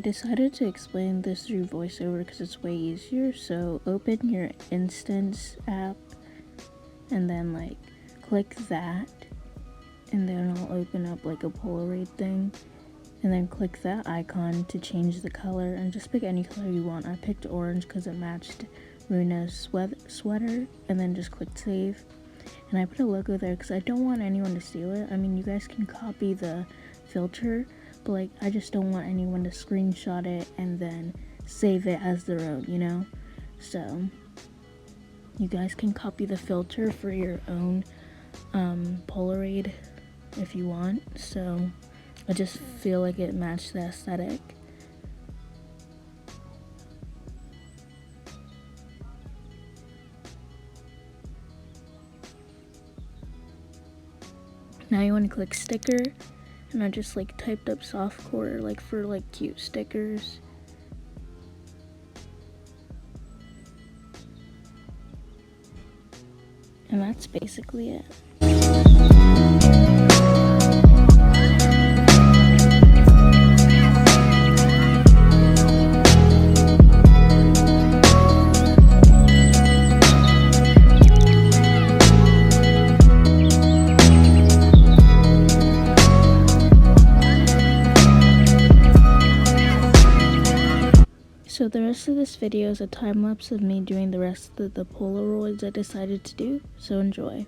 decided to explain this through voiceover because it's way easier. So open your Instance app and then like click that, and then it'll open up like a Polaroid thing, and then click that icon to change the color, and just pick any color you want. I picked orange because it matched Runa's sweater, and then just click save. And I put a logo there because I don't want anyone to steal it. I mean, you guys can copy the filter, but like I just don't want anyone to screenshot it and then save it as their own, you know? So you guys can copy the filter for your own Polaroid if you want. So I just feel like it matched the aesthetic. Now you want to click sticker, and I just like typed up softcore like for like cute stickers. And that's basically it. So the rest of this video is a time lapse of me doing the rest of the Polaroids I decided to do, so enjoy.